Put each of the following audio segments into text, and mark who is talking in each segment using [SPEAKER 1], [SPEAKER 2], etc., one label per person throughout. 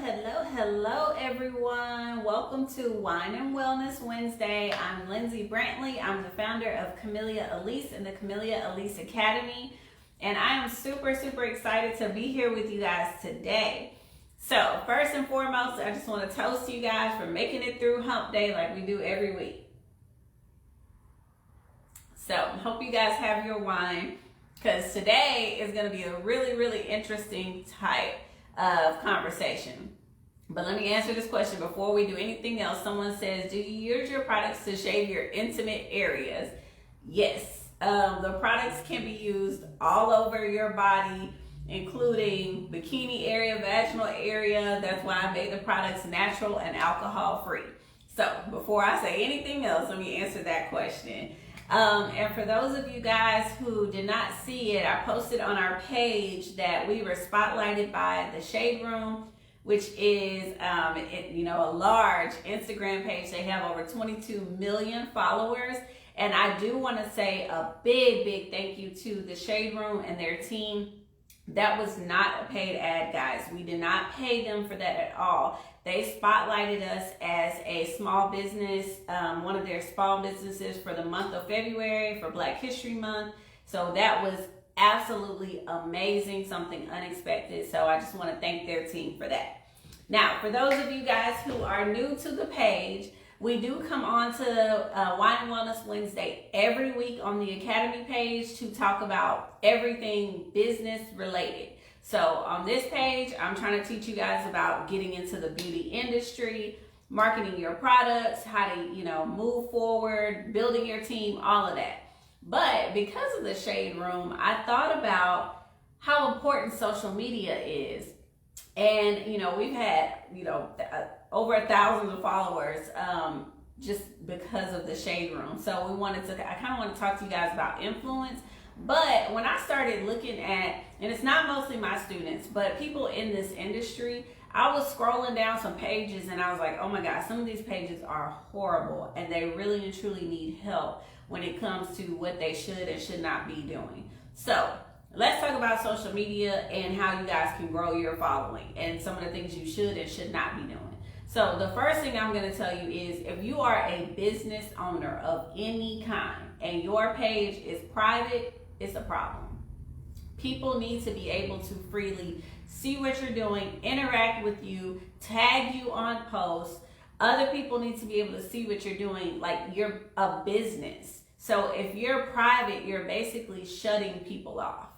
[SPEAKER 1] Hello, everyone. Welcome to Wine and Wellness Wednesday. I'm Lindsay Brantley. I'm the founder of Camellia Alise and the Camellia Alise Academy. And I am super excited to be here with you guys today. So, first and foremost, I just want to toast you guys for making it through Hump Day like we do every week. So, hope you guys have your wine, because today is going to be a really interesting type of conversation. But let me answer this question before we do anything else. Someone says, do you use your products to shave your intimate areas? Yes. The products can be used all over your body, including bikini area, vaginal area. That's why I made the products natural and alcohol free. So before I say anything else, let me answer that question. And for those of you guys who did not see it, I posted on our page that we were spotlighted by the Shade Room, which is a large Instagram page. They have over 22 million followers. And I do want to say a big thank you to the Shade Room and their team. That was not a paid ad, guys. We did not pay them for that at all. They spotlighted us as a small business, one of their small businesses for the month of February, for Black History Month. So that was absolutely amazing, something unexpected. So I just want to thank their team for that. Now, for those of you guys who are new to the page, we do come on to Wine and Wellness Wednesday every week on the Academy page to talk about everything business related. So on this page, I'm trying to teach you guys about getting into the beauty industry, marketing your products, how to, move forward, building your team, all of that. But because of the Shade Room, I thought about how important social media is. And, we've had, over 1,000 followers just because of the Shade Room. So I kind of want to talk to you guys about influence. But when I started looking at, and it's not mostly my students, but people in this industry, I was scrolling down some pages and I was like, oh my God, some of these pages are horrible and they really and truly need help when it comes to what they should and should not be doing. So let's talk about social media and how you guys can grow your following and some of the things you should and should not be doing. So the first thing I'm going to tell you is, if you are a business owner of any kind and your page is private, it's a problem. People need to be able to freely see what you're doing, interact with you, tag you on posts. Other people need to be able to see what you're doing, like you're a business. So if you're private, you're basically shutting people off.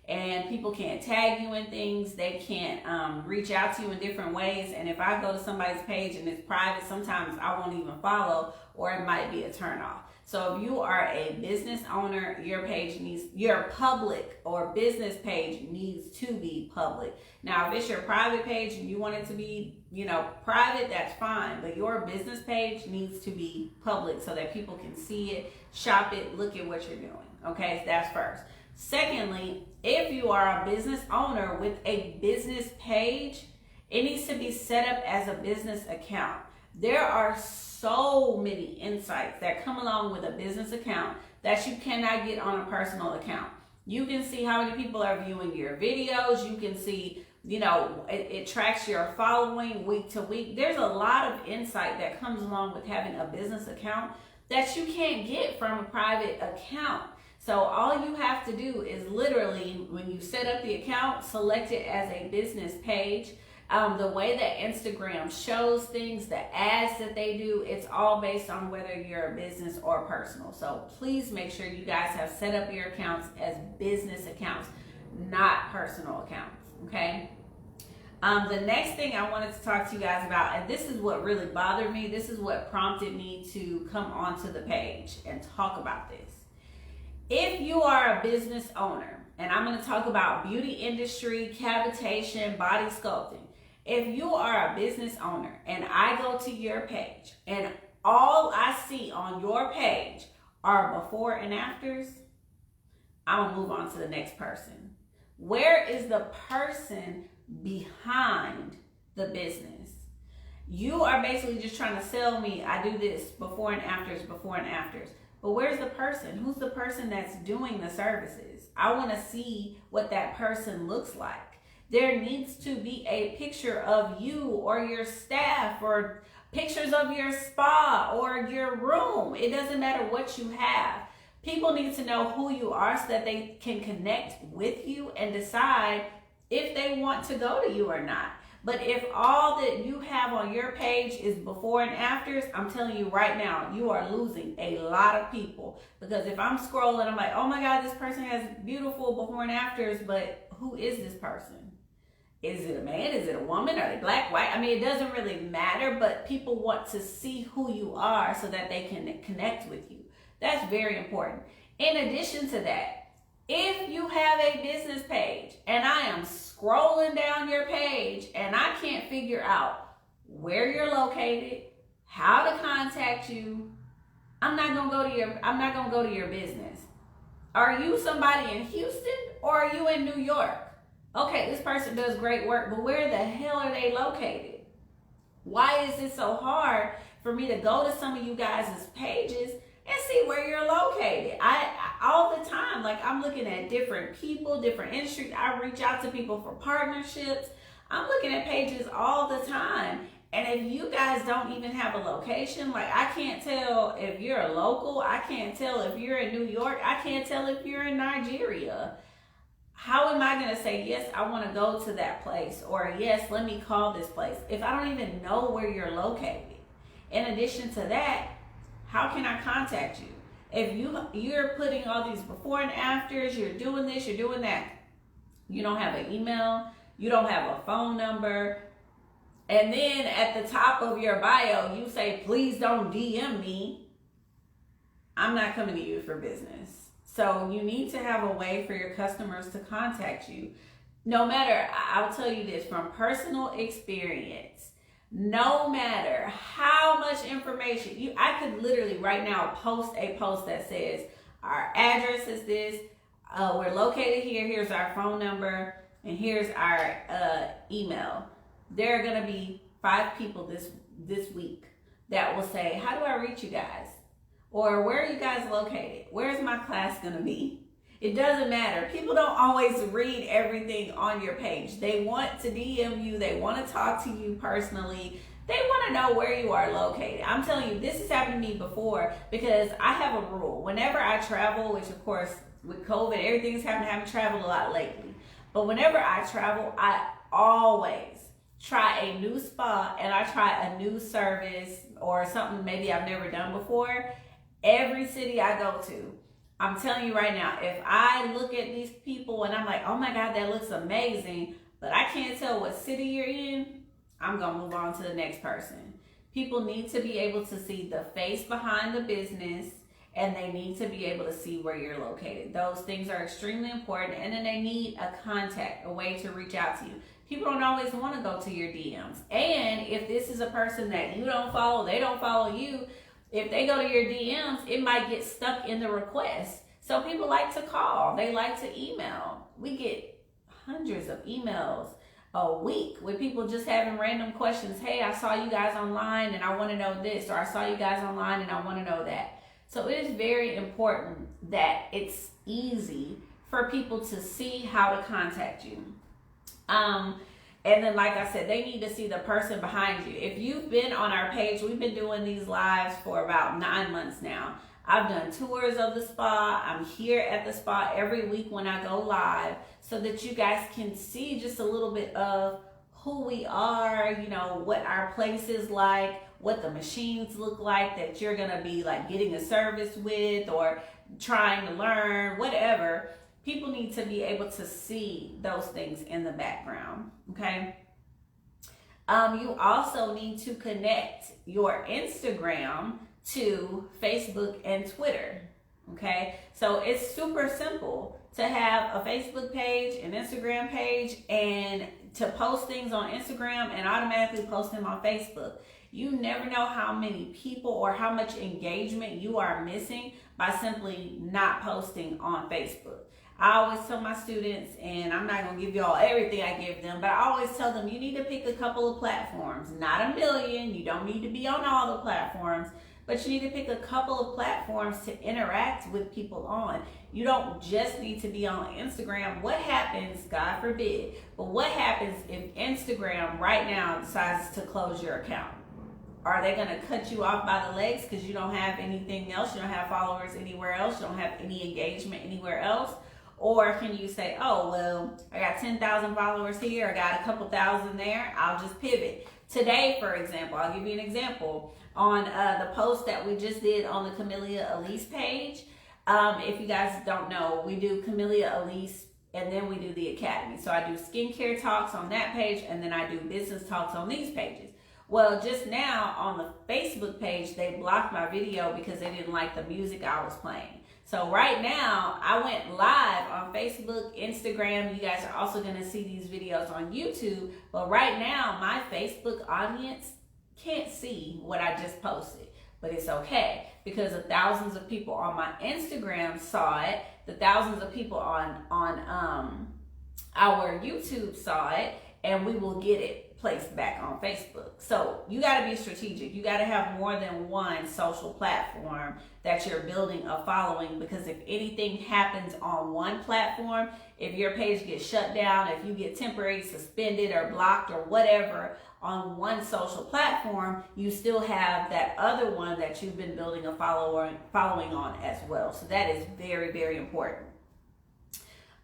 [SPEAKER 1] And people can't tag you in things. They can't reach out to you in different ways. And if I go to somebody's page and it's private, sometimes I won't even follow, or it might be a turnoff. So if you are a business owner, your public or business page needs to be public. Now, if it's your private page and you want it to be, private, that's fine. But your business page needs to be public so that people can see it, shop it, look at what you're doing. Okay, that's first. Secondly, if you are a business owner with a business page, it needs to be set up as a business account. There are so many insights that come along with a business account that you cannot get on a personal account. You can see how many people are viewing your videos. You can see, it tracks your following week to week. There's a lot of insight that comes along with having a business account that you can't get from a private account. So all you have to do is literally, when you set up the account, select it as a business page. The way that Instagram shows things, the ads that they do, it's all based on whether you're a business or personal. So please make sure you guys have set up your accounts as business accounts, not personal accounts, okay? The next thing I wanted to talk to you guys about, and this is what really bothered me, this is what prompted me to come onto the page and talk about this. If you are a business owner, and I'm going to talk about beauty industry, cavitation, body sculpting. If you are a business owner and I go to your page and all I see on your page are before and afters, I'm going to move on to the next person. Where is the person behind the business? You are basically just trying to sell me, I do this, before and afters, before and afters. But where's the person? Who's the person that's doing the services? I want to see what that person looks like. there needs to be a picture of you or your staff, or pictures of your spa or your room. It doesn't matter what you have. People need to know who you are so that they can connect with you and decide if they want to go to you or not. But if all that you have on your page is before and afters, I'm telling you right now, you are losing a lot of people. Because if I'm scrolling, I'm like, oh my God, this person has beautiful before and afters, but who is this person? Is it a man? Is it a woman? Are they black, white? I mean, it doesn't really matter, but people want to see who you are so that they can connect with you. That's very important. In addition to that, if you have a business page and I am scrolling down your page and I can't figure out where you're located, how to contact you, I'm not gonna go to your business. Are you somebody in Houston or are you in New York? Okay, this person does great work, but where the hell are they located? Why is it so hard for me to go to some of you guys' pages and see where you're located? I all the time, like, I'm looking at different people, different industries. I reach out to people for partnerships. I'm looking at pages all the time. And if you guys don't even have a location, like, I can't tell if you're a local. I can't tell if you're in New York. I can't tell if you're in Nigeria. How am I going to say, yes, I want to go to that place, or yes, let me call this place, if I don't even know where you're located? In addition to that, how can I contact you? If you're putting all these before and afters, you're doing this, you're doing that, you don't have an email, you don't have a phone number, and then at the top of your bio, you say, please don't DM me, I'm not coming to you for business. So you need to have a way for your customers to contact you. No matter, I'll tell you this from personal experience, no matter how much information, I could literally right now post a post that says, our address is this, we're located here, here's our phone number, and here's our email. There are gonna be 5 people this week that will say, how do I reach you guys? Or where are you guys located? Where's my class gonna be? It doesn't matter. People don't always read everything on your page. They want to DM you. They want to talk to you personally. They want to know where you are located. I'm telling you, this has happened to me before because I have a rule. Whenever I travel, which of course with COVID, everything's happened. I haven't traveled a lot lately. But whenever I travel, I always try a new spa and I try a new service or something maybe I've never done before. Every city I go to, I'm telling you right now, if I look at these people and I'm like, oh my God, that looks amazing, but I can't tell what city you're in, I'm going to move on to the next person. People need to be able to see the face behind the business, and they need to be able to see where you're located. Those things are extremely important, and then they need a contact, a way to reach out to you. People don't always want to go to your DMs. And if this is a person that you don't follow, they don't follow you, if they go to your DMs, it might get stuck in the request. So people like to call. They like to email. We get hundreds of emails a week with people just having random questions. Hey, I saw you guys online and I want to know this, or I saw you guys online and I want to know that. So it is very important that it's easy for people to see how to contact you. And then, like I said, they need to see the person behind you. If you've been on our page, we've been doing these lives for about 9 months now. I've done tours of the spa. I'm here at the spa every week when I go live so that you guys can see just a little bit of who we are, you know, what our place is like, what the machines look like that you're going to be like getting a service with or trying to learn, whatever. People need to be able to see those things in the background, okay? You also need to connect your Instagram to Facebook and Twitter, okay? So it's super simple to have a Facebook page, an Instagram page, and to post things on Instagram and automatically post them on Facebook. You never know how many people or how much engagement you are missing by simply not posting on Facebook. I always tell my students, and I'm not going to give y'all everything I give them, but I always tell them you need to pick a couple of platforms, not a million. You don't need to be on all the platforms, but but you need to pick a couple of platforms to interact with people on. You don't just need to be on Instagram. What happens, God forbid, but what happens if Instagram right now decides to close your account? Are they going to cut you off by the legs because you don't have anything else? You don't have followers anywhere else? You don't have any engagement anywhere else? Or can you say, oh, well, I got 10,000 followers here. I got a couple thousand there. I'll just pivot. Today, for example, I'll give you an example. On the post that we just did on the Camellia Alise page, if you guys don't know, we do Camellia Alise and then we do the Academy. So I do skincare talks on that page and then I do business talks on these pages. Well, just now on the Facebook page, they blocked my video because they didn't like the music I was playing. So right now, I went live on Facebook, Instagram. You guys are also going to see these videos on YouTube. But right now, my Facebook audience can't see what I just posted. But it's okay because the thousands of people on my Instagram saw it. The thousands of people on our YouTube saw it. And we will get it placed back on Facebook. So you got to be strategic. You got to have more than one social platform that you're building a following, because if anything happens on one platform, if your page gets shut down, if you get temporarily suspended or blocked or whatever on one social platform, you still have that other one that you've been building a following on as well. So that is very, very important.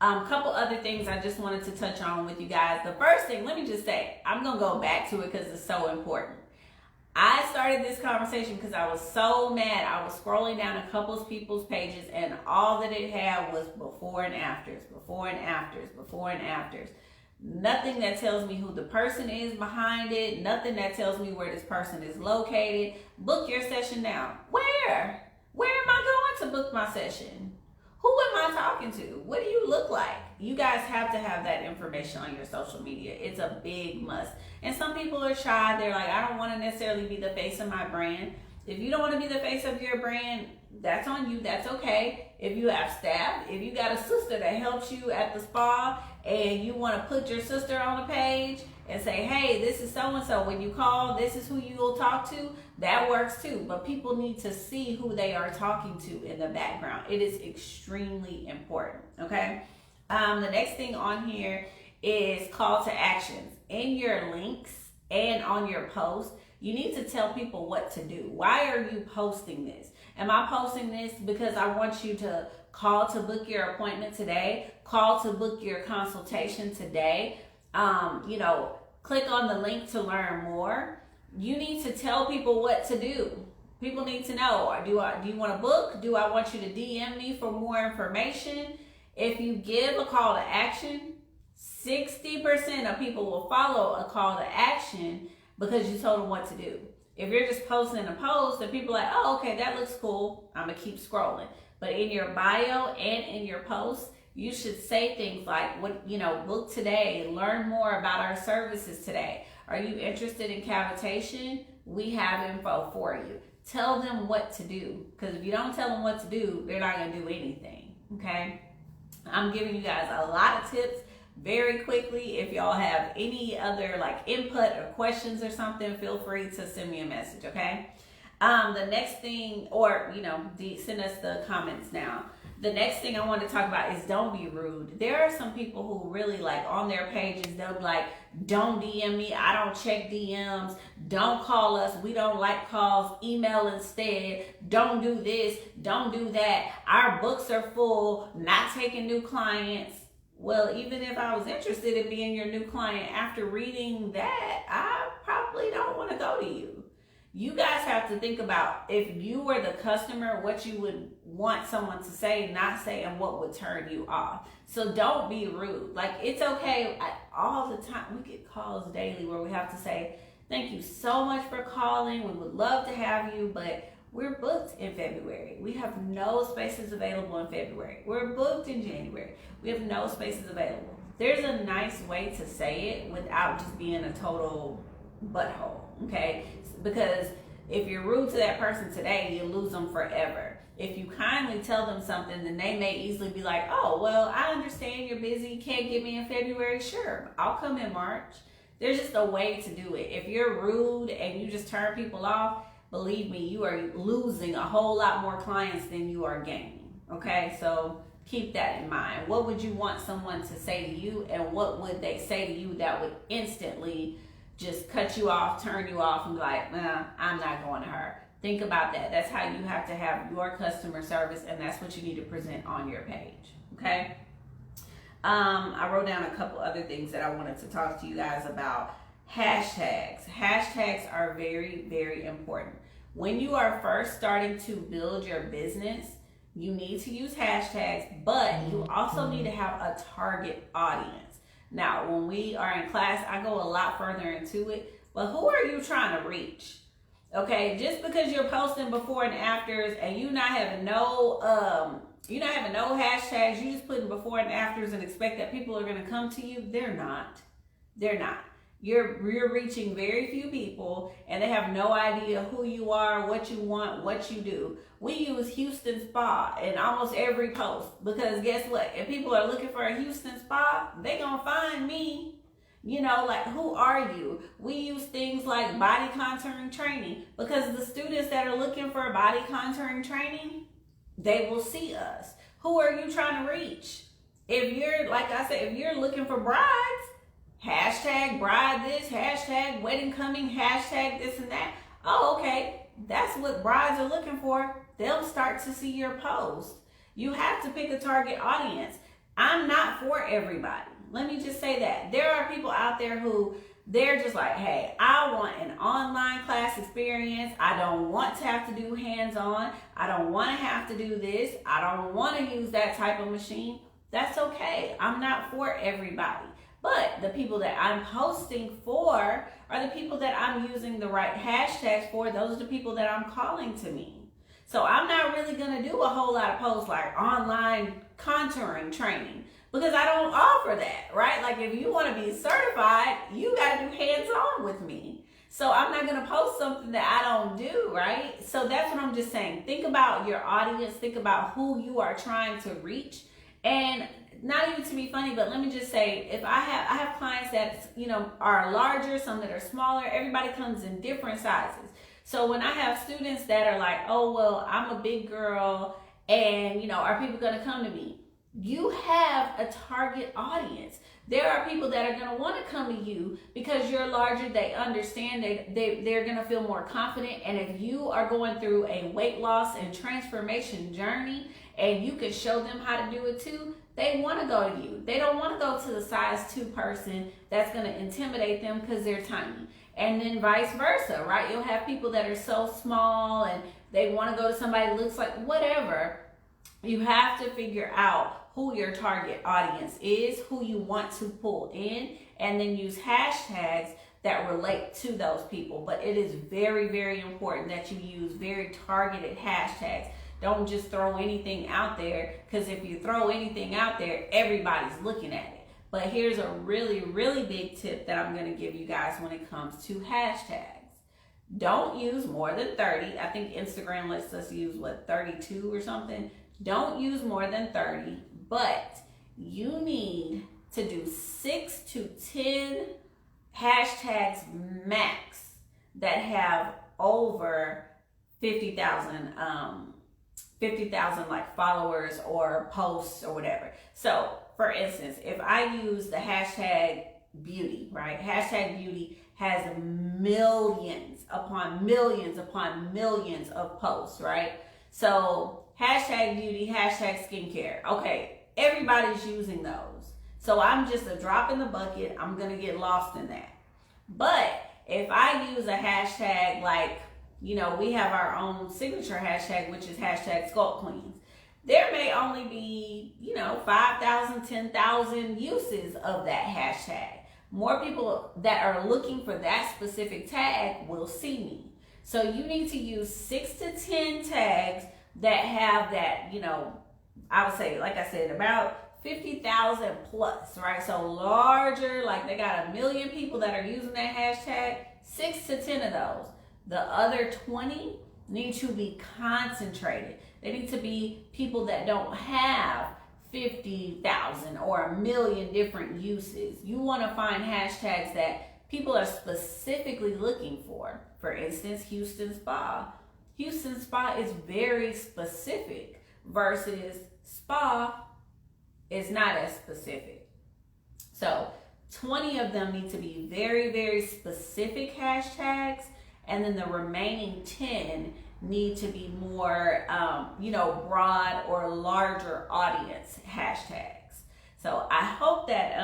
[SPEAKER 1] Couple other things I just wanted to touch on with you guys. The first thing, let me just say, I'm going to go back to it because it's so important. I started this conversation because I was so mad. I was scrolling down a couple of people's pages and all that it had was before and afters, before and afters, before and afters. Nothing that tells me who the person is behind it. Nothing that tells me where this person is located. Book your session now. Where? Where am I going to book my session? Who am I talking to? What do you look like? You guys have to have that information on your social media. It's a big must. And some people are shy. They're like, I don't want to necessarily be the face of my brand. If you don't want to be the face of your brand, that's on you. That's okay. If you have staff, if you got a sister that helps you at the spa and you want to put your sister on a page and say, hey, this is so-and-so. When you call, this is who you will talk to. That works too. But people need to see who they are talking to in the background. It is extremely important, okay? The next thing on here is call to actions. In your links and on your post, you need to tell people what to do. Why are you posting this? Am I posting this because I want you to call to book your appointment today? Call to book your consultation today? Click on the link to learn more. You need to tell people what to do. People need to know, do you want to book? Do I want you to DM me for more information? If you give a call to action, 60% of people will follow a call to action because you told them what to do. If you're just posting a post and people are like, oh, okay, that looks cool, I'm gonna keep scrolling. But in your bio and in your post, you should say things like, book today, learn more about our services today. Are you interested in cavitation? We have info for you. Tell them what to do, because if you don't tell them what to do, they're not gonna do anything, okay? I'm giving you guys a lot of tips very quickly. If y'all have any other input or questions or something, feel free to send me a message, okay? The next thing, or send us the comments now. The next thing I want to talk about is don't be rude. There are some people who really on their pages, they'll be like, don't DM me, I don't check DMs, don't call us, we don't like calls, email instead, don't do this, don't do that, our books are full, not taking new clients. Well, even if I was interested in being your new client, after reading that, I probably don't want to go to you. You guys have to think about, if you were the customer, what you would want someone to say, not say, and what would turn you off. So don't be rude. It's okay. All the time, we get calls daily where we have to say, thank you so much for calling. We would love to have you, but we're booked in February. We have no spaces available in February. We're booked in January. We have no spaces available. There's a nice way to say it without just being a total butthole, okay? Because if you're rude to that person today, you lose them forever. If you kindly tell them something, then they may easily be like, oh, well, I understand you're busy. Can't get me in February. Sure, I'll come in March. There's just a way to do it. If you're rude and you just turn people off, believe me, you are losing a whole lot more clients than you are gaining. Okay, so keep that in mind. What would you want someone to say to you, and what would they say to you that would instantly just cut you off, turn you off, and be like, nah, I'm not going to her. Think about that. That's how you have to have your customer service, and that's what you need to present on your page. Okay. I wrote down a couple other things that I wanted to talk to you guys about. Hashtags. Hashtags are very, very important. When you are first starting to build your business, you need to use hashtags, but you also need to have a target audience. Now, when we are in class, I go a lot further into it, but who are you trying to reach? Okay, just because you're posting before and afters and you not having no hashtags, you just putting before and afters and expect that people are going to come to you. They're not. You're reaching very few people, and they have no idea who you are, what you want, what you do. We use Houston Spa in almost every post, because guess what? If people are looking for a Houston Spa, they gonna find me. You know, like, who are you? We use things like body contouring training, because the students that are looking for body contouring training, they will see us. Who are you trying to reach? If you're, like I said, if you're looking for brides, hashtag bride this, hashtag wedding coming, hashtag this and that. Oh, okay. That's what brides are looking for. They'll start to see your post. You have to pick a target audience. I'm not for everybody. Let me just say that. There are people out there who they're just like, hey, I want an online class experience. I don't want to have to do hands-on. I don't want to have to do this. I don't want to use that type of machine. That's okay. I'm not for everybody. But the people that I'm posting for are the people that I'm using the right hashtags for. Those are the people that I'm calling to me. So I'm not really going to do a whole lot of posts like online contouring training, because I don't offer that, right? Like, if you want to be certified, you got to do hands-on with me. So I'm not going to post something that I don't do, right? So that's what I'm just saying. Think about your audience. Think about who you are trying to reach. And not even to be funny, but let me just say, if I have clients that, you know, are larger, some that are smaller. Everybody comes in different sizes. So when I have students that are like, oh, well, I'm a big girl, and, you know, are people going to come to me? You have a target audience. There are people that are going to want to come to you because you're larger. They understand they're going to feel more confident. And if you are going through a weight loss and transformation journey, and you can show them how to do it too, they want to go to you. They don't want to go to the size 2 person that's going to intimidate them because they're tiny. And then vice versa, right? You'll have people that are so small and they want to go to somebody that looks like whatever. You have to figure out who your target audience is, who you want to pull in, and then use hashtags that relate to those people. But it is very, very important that you use very targeted hashtags. Don't just throw anything out there, because if you throw anything out there, everybody's looking at it. But here's a really, really big tip that I'm going to give you guys when it comes to hashtags. Don't use more than 30. I think Instagram lets us use, 32 or something. Don't use more than 30, but you need to do 6 to 10 hashtags max that have over 50,000 like followers or posts or whatever. So for instance, if I use the hashtag beauty, right? Hashtag beauty has millions upon millions upon millions of posts, right? So hashtag beauty, hashtag skincare. Okay, everybody's using those. So I'm just a drop in the bucket. I'm going to get lost in that. But if I use a hashtag like, you know, we have our own signature hashtag, which is hashtag Sculpt Queens. There may only be, 5,000, 10,000 uses of that hashtag. More people that are looking for that specific tag will see me. So you need to use 6 to 10 tags that have that, I would say, like I said, about 50,000 plus, right? So larger, like they got 1 million people that are using that hashtag, 6 to 10 of those. The other 20 need to be concentrated. They need to be people that don't have 50,000 or 1 million different uses. You want to find hashtags that people are specifically looking for. For instance, Houston Spa. Houston Spa is very specific versus spa is not as specific. So 20 of them need to be very, very specific hashtags, and then the remaining 10 need to be more, broad or larger audience hashtags. So I hope that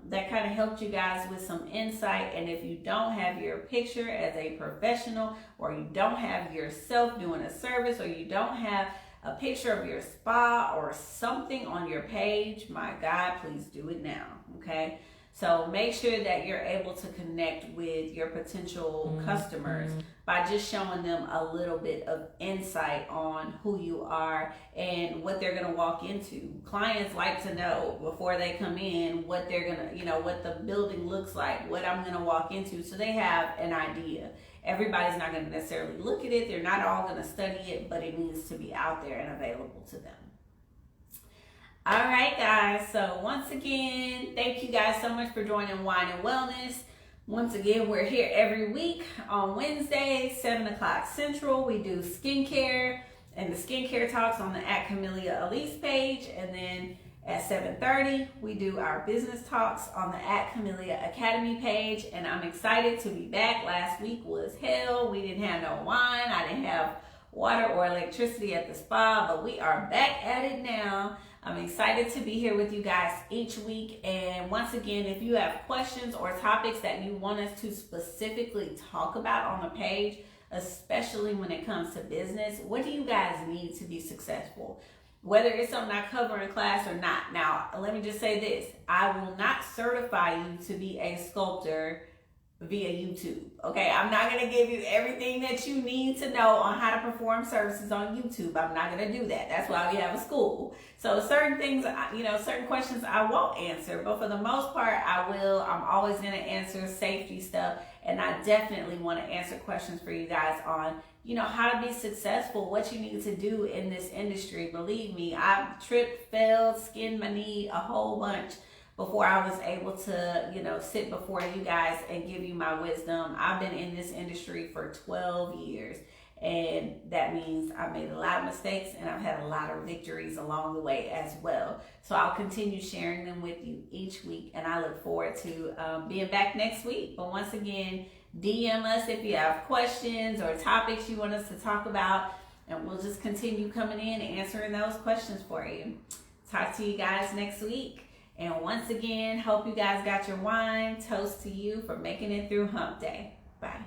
[SPEAKER 1] that kind of helped you guys with some insight. And if you don't have your picture as a professional, or you don't have yourself doing a service, or you don't have a picture of your spa or something on your page, my God, please do it now, okay? So make sure that you're able to connect with your potential customers by just showing them a little bit of insight on who you are and what they're going to walk into. Clients like to know before they come in what they're going to, what the building looks like, what I'm going to walk into, so they have an idea. Everybody's not going to necessarily look at it. They're not all going to study it, but it needs to be out there and available to them. All right, guys. So once again, thank you guys so much for joining Wine and Wellness. Once again, we're here every week on Wednesdays, 7 o'clock Central. We do skincare and the skincare talks on the Camellia Alise page. And then at 7:30, we do our business talks on the Camellia Academy page. And I'm excited to be back. Last week was hell. We didn't have no wine. I didn't have water or electricity at the spa, but we are back at it now. I'm excited to be here with you guys each week. And once again, if you have questions or topics that you want us to specifically talk about on the page, especially when it comes to business, what do you guys need to be successful? Whether it's something I cover in class or not. Now, let me just say this. I will not certify you to be a sculptor via YouTube, okay? I'm not going to give you everything that you need to know on how to perform services on YouTube. I'm not going to do that. That's why we have a school. So certain things, certain questions I won't answer, but for the most part, I will. I'm always going to answer safety stuff, and I definitely want to answer questions for you guys on, how to be successful, what you need to do in this industry. Believe me, I've tripped, failed, skinned my knee a whole bunch before I was able to, sit before you guys and give you my wisdom. I've been in this industry for 12 years, and that means I've made a lot of mistakes and I've had a lot of victories along the way as well. So I'll continue sharing them with you each week, and I look forward to being back next week. But once again, DM us if you have questions or topics you want us to talk about, and we'll just continue coming in and answering those questions for you. Talk to you guys next week. And once again, hope you guys got your wine. Toast to you for making it through hump day. Bye.